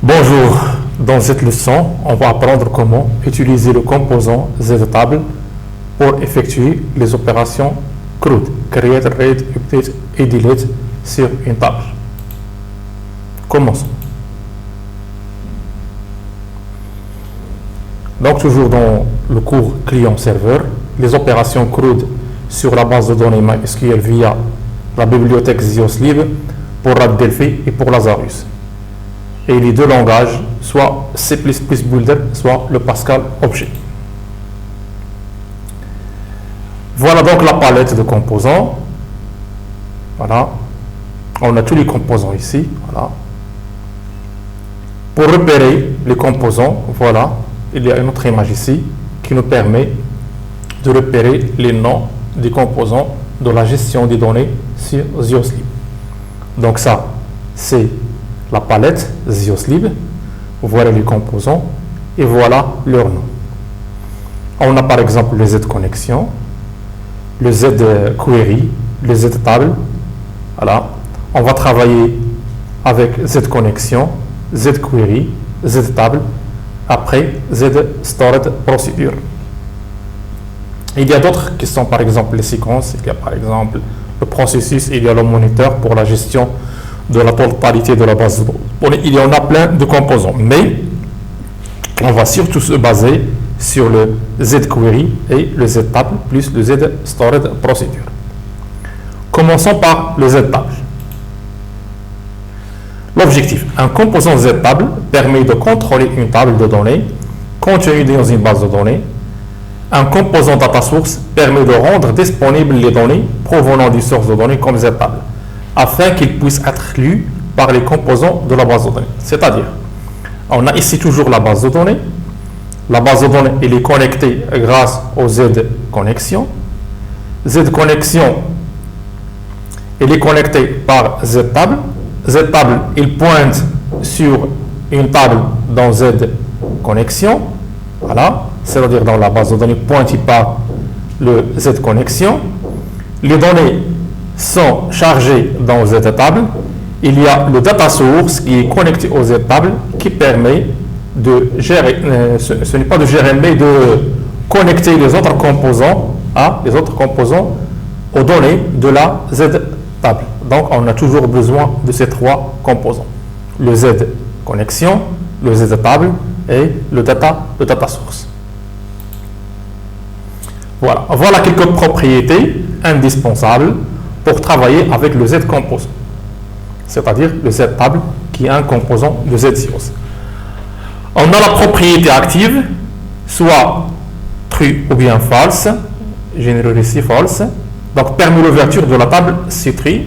Bonjour, dans cette leçon, on va apprendre comment utiliser le composant ztable pour effectuer les opérations CRUD, Create, Read, Update et Delete sur une table. Commençons. Donc toujours dans le cours client-serveur, les opérations CRUD sur la base de données MySQL via la bibliothèque ZIOSLib pour RAD-Delphi et pour Lazarus. Et les deux langages, soit C++ Builder, soit le Pascal Objet. Voilà donc la palette de composants. Voilà. On a tous les composants ici. Voilà. Pour repérer les composants, voilà, il y a une autre image ici qui nous permet de repérer les noms des composants de la gestion des données sur ZIOSLib. Donc ça, c'est la palette ZIOSLib. Voilà les composants et voilà leur nom. On a par exemple le Z-connexion, le Z-query, le Z-table. Voilà. On va travailler avec Z-connexion, Z-query, Z-table, après Z-stored procedure. Il y a d'autres qui sont par exemple les séquences, il y a par exemple le processus, il y a le moniteur pour la gestion de la totalité de la base de données. Il y en a plein de composants, mais on va surtout se baser sur le Z-query et le Z-table plus le Z-stored procedure. Commençons par le Z-table. L'objectif, un composant Z-table permet de contrôler une table de données contenue dans une base de données. Un composant data source permet de rendre disponibles les données provenant d'une source de données comme Z-table, afin qu'ils puissent être lus par les composants de la base de données. C'est-à-dire, on a ici toujours la base de données. La base de données, elle est connectée grâce au Z-connexion. Z-connexion, elle est connectée par Z-table. Z-table, il pointe sur une table dans Z-connexion. Voilà, c'est-à-dire dans la base de données pointée par le Z-connexion. Les données sont chargées dans Z-table. Il y a le data source qui est connecté au Z-table qui permet de gérer, ce n'est pas de gérer, mais de connecter les autres composants aux données de la Z-table. Donc, on a toujours besoin de ces trois composants. Le Z-connexion, le Z-table et le data source. Voilà quelques propriétés indispensables pour travailler avec le Z-composant, c'est-à-dire le Z-table qui est un composant de ZIOS. On a la propriété active, soit true ou bien false, générée ici false, donc permet l'ouverture de la table c'est true,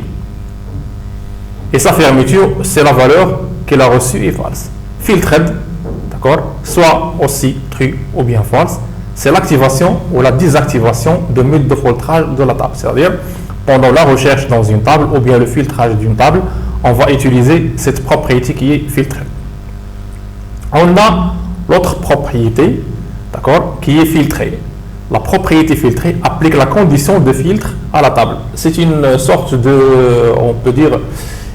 et sa fermeture c'est la valeur qu'elle a reçue est false. Filtered, d'accord, soit aussi true ou bien false, c'est l'activation ou la désactivation de multifiltrage de la table, c'est-à-dire pendant la recherche dans une table ou bien le filtrage d'une table, on va utiliser cette propriété qui est filtrée. On a l'autre propriété, d'accord, qui est filtrée. La propriété filtrée applique la condition de filtre à la table. C'est une sorte de, on peut dire,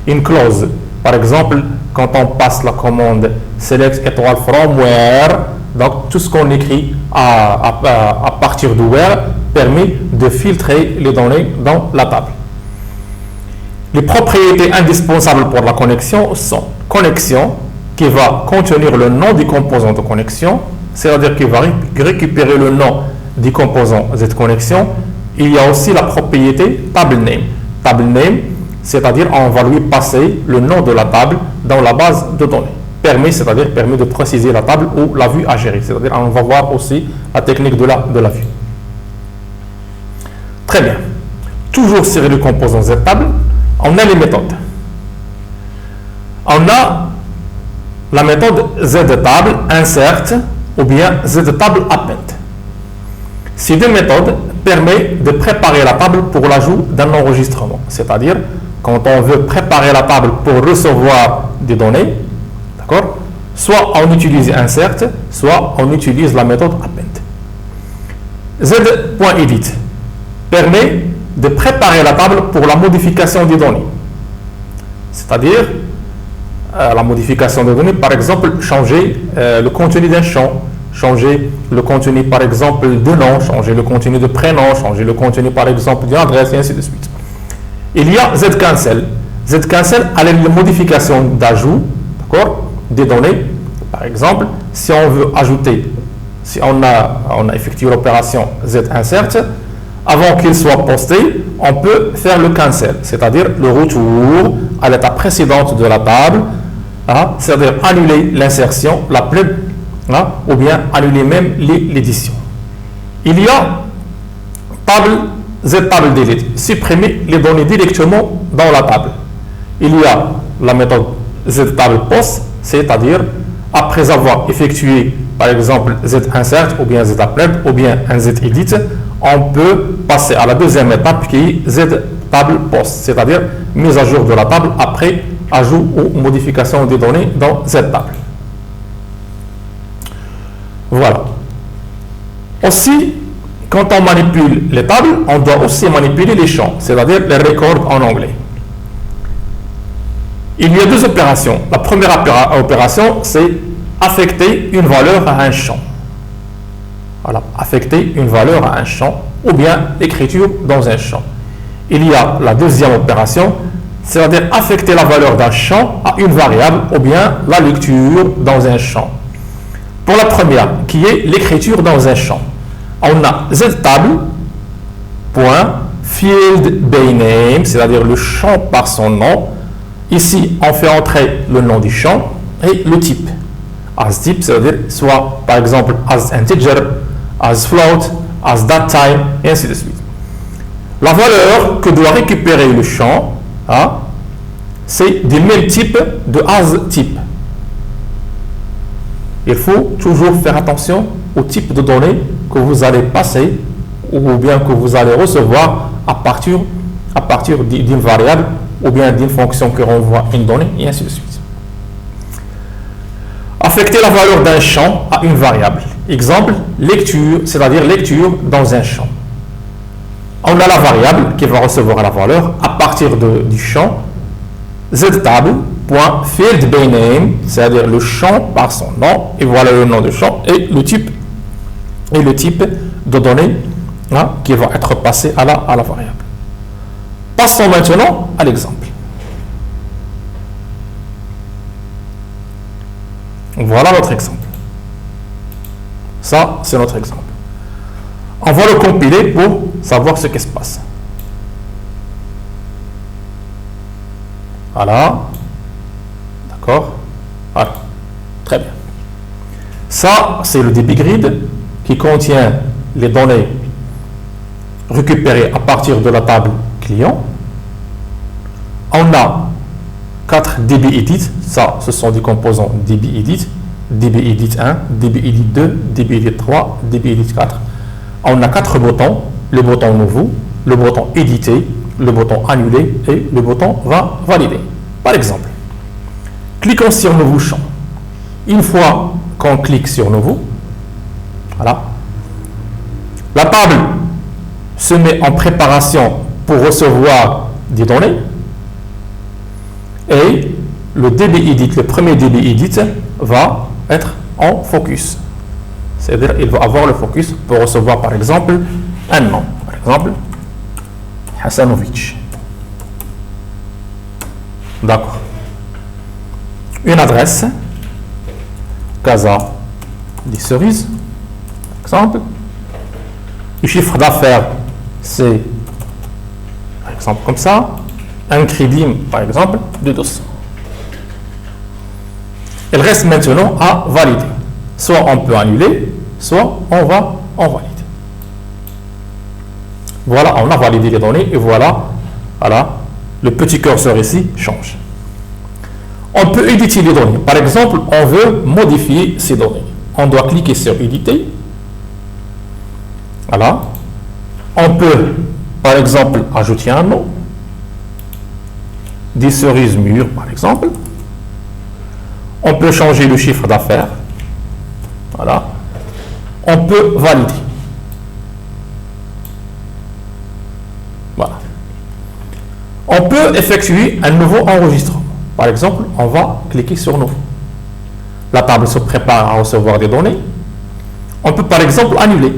une clause. Par exemple, quand on passe la commande select étoile from where, donc tout ce qu'on écrit à partir de where permet de filtrer les données dans la table. Les propriétés indispensables pour la connexion sont connexion, qui va contenir le nom du composant de connexion, c'est-à-dire qu'il va récupérer le nom du composant Z-connexion. Il y a aussi la propriété table name. Table name, c'est-à-dire on va lui passer le nom de la table dans la base de données. C'est-à-dire permet de préciser la table ou la vue à gérer. C'est-à-dire on va voir aussi la technique de la vue. Très bien. Toujours sur le composant Z-table, on a les méthodes. On a la méthode Z-table insert ou bien Z-table append. Ces deux méthodes permettent de préparer la table pour l'ajout d'un enregistrement. C'est-à-dire, quand on veut préparer la table pour recevoir des données, d'accord, soit on utilise insert, soit on utilise la méthode append. Z.edit permet de préparer la table pour la modification des données. C'est-à-dire, la modification de données, par exemple, changer le contenu d'un champ, changer le contenu, par exemple, de nom, changer le contenu de prénom, changer le contenu, par exemple, d'une adresse, et ainsi de suite. Il y a Z-cancel. Z-cancel a la modification d'ajout, d'accord, des données. Par exemple, si on veut ajouter, si on a effectué l'opération Z-insert, avant qu'il soit posté, on peut faire le cancel, c'est-à-dire le retour à l'état précédent de la table, hein, c'est-à-dire annuler l'insertion, la plug, hein, ou bien annuler même l'édition. Il y a table Z-table delete, supprimer les données directement dans la table. Il y a la méthode Z-table post, c'est-à-dire après avoir effectué par exemple Z-insert ou bien Z-applet ou bien un Z-edit, on peut passer à la deuxième étape qui est Z-table post, c'est-à-dire mise à jour de la table après ajout ou modification des données dans Z-table. Voilà. Aussi, quand on manipule les tables, on doit aussi manipuler les champs, c'est-à-dire les records en anglais. Il y a deux opérations. La première opération, c'est affecter une valeur à un champ. Voilà, affecter une valeur à un champ ou bien l'écriture dans un champ. Il y a la deuxième opération, c'est-à-dire affecter la valeur d'un champ à une variable ou bien la lecture dans un champ. Pour la première, qui est l'écriture dans un champ, on a Z-table, point, field by name, c'est-à-dire le champ par son nom. Ici, on fait entrer le nom du champ et le type. As type, c'est-à-dire soit par exemple as integer, as float, as datetime, et ainsi de suite. La valeur que doit récupérer le champ, hein, c'est du même type de as type. Il faut toujours faire attention au type de données que vous allez passer ou bien que vous allez recevoir à partir d'une variable ou bien d'une fonction qui renvoie une donnée, et ainsi de suite. Affecter la valeur d'un champ à une variable. Exemple, lecture, c'est-à-dire lecture dans un champ. On a la variable qui va recevoir la valeur à partir du champ ztable.field by name, c'est-à-dire le champ par son nom, et voilà le nom du champ et le type de données, hein, qui va être passé à la variable. Passons maintenant à l'exemple. Voilà notre exemple. Ça, c'est notre exemple. On va le compiler pour savoir ce qui se passe. Voilà. D'accord. Voilà. Très bien. Ça, c'est le DB grid qui contient les données récupérées à partir de la table client. On a 4 DB edit, ça ce sont des composants DB edit, DB edit 1, DB edit 2, DB edit 3, DB edit 4. On a 4 boutons, le bouton nouveau, le bouton éditer, le bouton annuler et le bouton va valider. Par exemple, cliquons sur nouveau champ. Une fois qu'on clique sur nouveau, voilà, la table se met en préparation pour recevoir des données. Et le DB edit, le premier DB edit, va être en focus. C'est-à-dire il va avoir le focus pour recevoir par exemple un nom. Par exemple, Hassanovic. D'accord. Une adresse, Casa des Cerises, par exemple. Le chiffre d'affaires, c'est par exemple comme ça. Un crédit, par exemple, de 200. Il reste maintenant à valider. Soit on peut annuler, soit on va en valider. Voilà, on a validé les données et voilà, le petit curseur ici change. On peut éditer les données. Par exemple, on veut modifier ces données. On doit cliquer sur éditer. Voilà. On peut, par exemple, ajouter un nom. Des cerises mûres, par exemple. On peut changer le chiffre d'affaires. Voilà. On peut valider. Voilà. On peut effectuer un nouveau enregistrement. Par exemple, on va cliquer sur Nouveau. La table se prépare à recevoir des données. On peut par exemple annuler.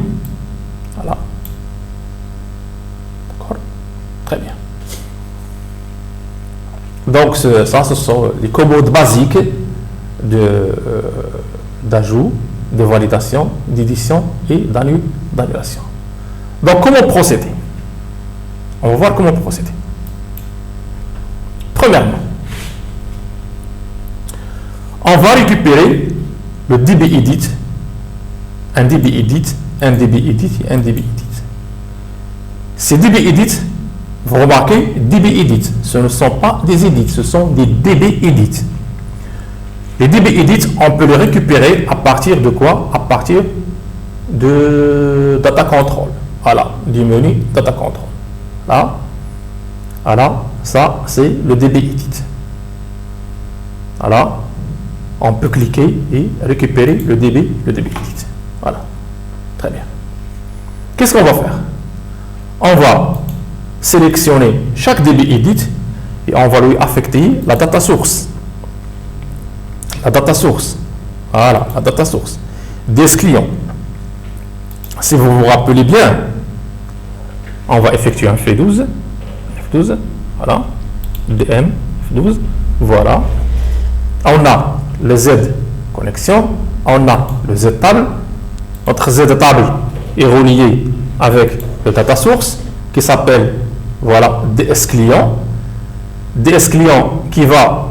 Voilà. D'accord. Très bien. Donc, ça, ce sont les commandes basiques d'ajout, de validation, d'édition et d'annulation. Donc, comment procéder? On va voir comment procéder. Premièrement, on va récupérer le DB edit, un DB edit, un DB edit et un DB edit. Ces DB edit, vous remarquez, DB edit, ce ne sont pas des edits, ce sont des DB edit. Les DB edit, on peut les récupérer à partir de quoi? À partir de Data Control. Voilà, du menu Data Control. Là, voilà, ça c'est le DB edit. Voilà, on peut cliquer et récupérer le DB edit. Voilà, très bien. Qu'est-ce qu'on va faire? On va sélectionner chaque DB edit et on va lui affecter la data source. La data source. Voilà, la data source. Des clients. Si vous vous rappelez bien, on va effectuer un F12. F12, voilà. DM, F12, voilà. On a le Z connexion, on a le Z table. Notre Z table est relié avec le data source qui s'appelle, voilà, DS client. DS client qui va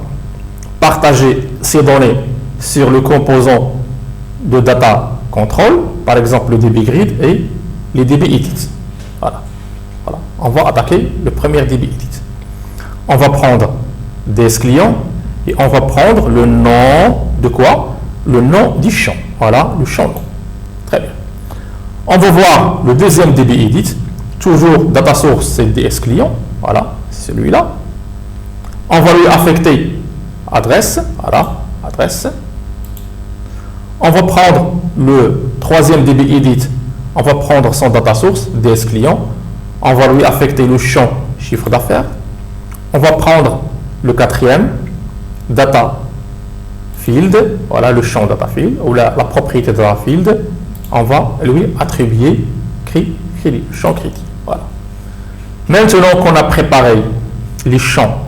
partager ses données sur le composant de data control, par exemple le DB grid et les DB edit. Voilà. Voilà. On va attaquer le premier DB edit. On va prendre DS client et on va prendre le nom de quoi? Le nom du champ. Voilà, le champ nom. Très bien. On va voir le deuxième DB edit. Toujours data source, c'est DS client. Voilà, c'est celui-là. On va lui affecter adresse, voilà, adresse. On va prendre le troisième DB edit, on va prendre son data source, DS client. On va lui affecter le champ chiffre d'affaires. On va prendre le quatrième, data field, voilà le champ data field, ou la propriété data field. On va lui attribuer crédit, champ crédit. Voilà. Maintenant qu'on a préparé les champs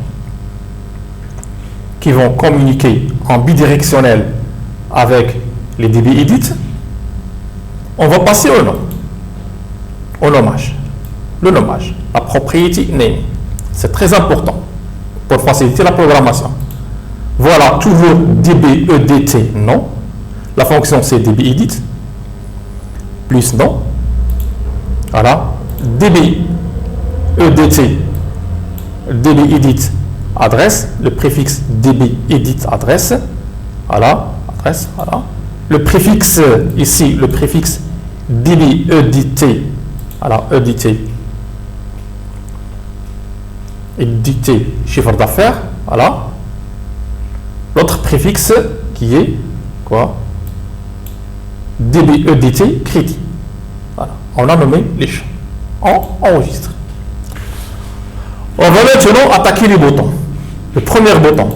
qui vont communiquer en bidirectionnel avec les DB edit, on va passer au nom, au nommage. Le nommage, la propriété name, c'est très important pour faciliter la programmation. Voilà, toujours DB EDT nom, la fonction c'est DB edit plus nom. Voilà, DB EDT, DB edit adresse, le préfixe DB edit adresse, voilà, adresse, voilà. Le préfixe ici, le préfixe DB EDT, voilà, EDT, édité chiffre d'affaires, voilà. L'autre préfixe qui est quoi? DB EDT crédit. Voilà, on a nommé les champs. On enregistre. On va maintenant attaquer les boutons. Le premier bouton,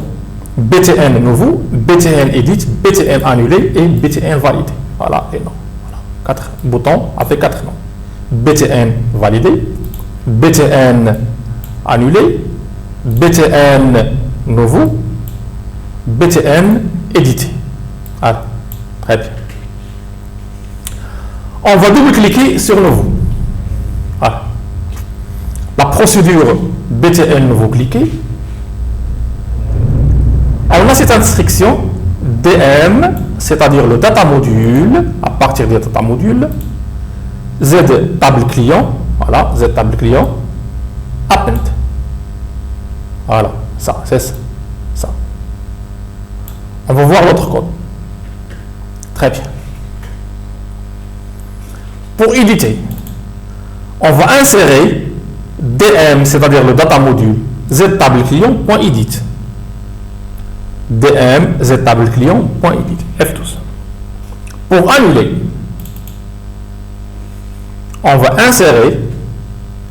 BTN nouveau, BTN edit, BTN annulé et BTN validé. Voilà les noms. Voilà. 4 boutons avec 4 noms. BTN validé, BTN annulé, BTN nouveau, BTN édité. Voilà. Très bien. On va double-cliquer sur nouveau. Voilà. La procédure BTN nouveau cliqué. On a cette instruction DM, c'est-à-dire le data module, à partir des data modules, Z table client, voilà, Z table client, append. Voilà, ça, c'est ça. On va voir l'autre code. Très bien. Pour éditer, on va insérer DM, c'est-à-dire le data module, Z table client.edit. DM, Z table client.edit. F12. Pour annuler, on va insérer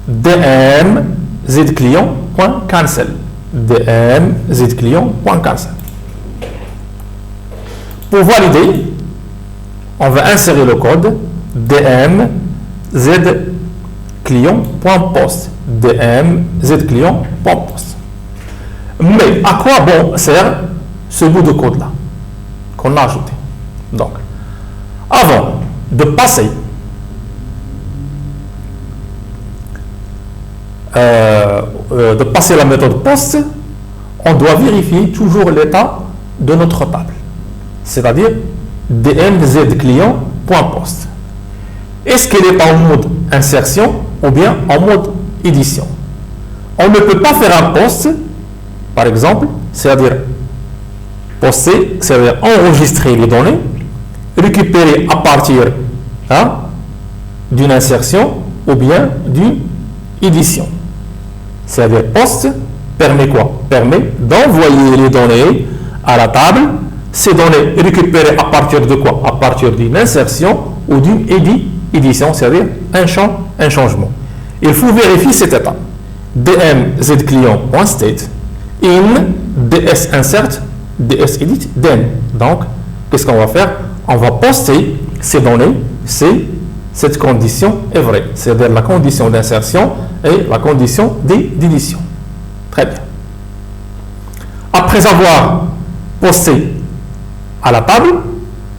DM, Z client.cancel. dm z client.cancel. Pour valider, on va insérer le code dm z client.post. dm z client.post. Mais à quoi bon sert ce bout de code là qu'on a ajouté? Donc, avant de passer la méthode post, on doit vérifier toujours l'état de notre table, c'est-à-dire dmz client.post. Est-ce qu'elle est en mode insertion ou bien en mode édition? On ne peut pas faire un post, par exemple, c'est-à-dire poster, c'est-à-dire enregistrer les données, récupérer à partir d'une insertion ou bien d'une édition. C'est-à-dire post permet quoi? Permet d'envoyer les données à la table, ces données récupérées à partir de quoi? À partir d'une insertion ou d'une édition, c'est-à-dire un changement. Il faut vérifier cette étape. dmz client.state in ds insert ds edit then. Donc, qu'est-ce qu'on va faire? On va poster ces données, cette condition est vraie, c'est-à-dire la condition d'insertion et la condition d'édition. Très bien. Après avoir posté à la table,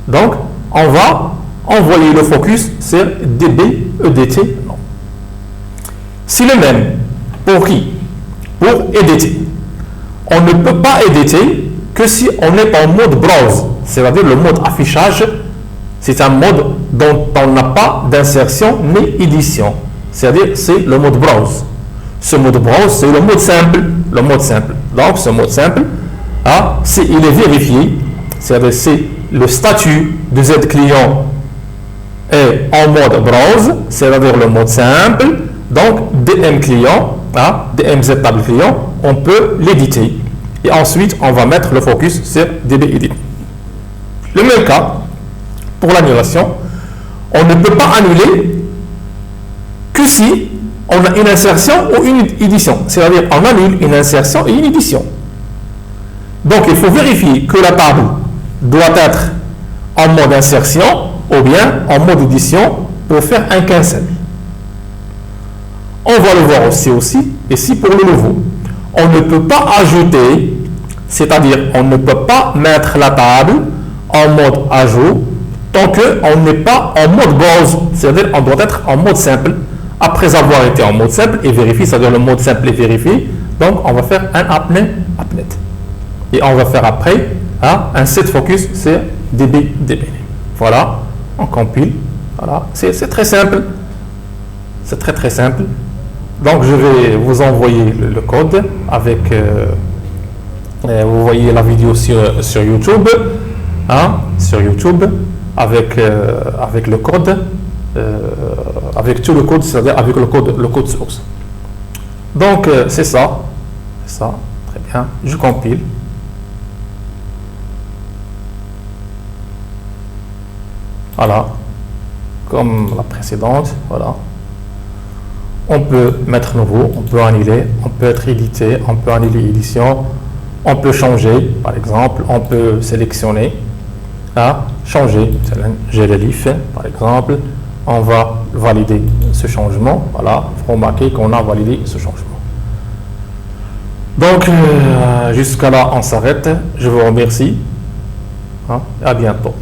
donc, on va envoyer le focus sur db edt. Non. C'est le même pour qui? Pour editer. On ne peut pas éditer que si on est en mode browse, c'est-à-dire le mode affichage, c'est un mode dont on n'a pas d'insertion ni édition, c'est-à-dire c'est le mode browse. Ce mode browse, c'est le mode simple. Donc ce mode simple, il est vérifié, c'est-à-dire c'est le statut de Z client est en mode browse, c'est-à-dire le mode simple. Donc dm client, dmz table client, on peut l'éditer. Et ensuite, on va mettre le focus sur db-edit. Le même cas, pour l'annulation, on ne peut pas annuler que si on a une insertion ou une édition. C'est-à-dire, on annule une insertion et une édition. Donc, il faut vérifier que la table doit être en mode insertion ou bien en mode édition pour faire un cancel. On va le voir aussi, ici pour le nouveau. On ne peut pas ajouter, c'est-à-dire on ne peut pas mettre la table en mode ajout tant qu'on n'est pas en mode browse, c'est-à-dire on doit être en mode simple. Après avoir été en mode simple et vérifié, c'est-à-dire le mode simple est vérifié, donc on va faire un appnet. Et on va faire après un set focus sur db. Voilà, on compile. Voilà, c'est très simple. C'est très simple. Donc je vais vous envoyer le code avec, vous voyez la vidéo sur YouTube, avec le code, avec tout le code, c'est-à-dire avec le code source. Donc c'est ça, très bien, je compile. Voilà, comme la précédente, voilà. On peut mettre nouveau, on peut annuler, on peut être édité, on peut annuler édition, on peut changer, par exemple, on peut sélectionner, changer, GLLIF, par exemple, on va valider ce changement, voilà, vous remarquez qu'on a validé ce changement. Donc, jusqu'à là, on s'arrête, je vous remercie, à bientôt.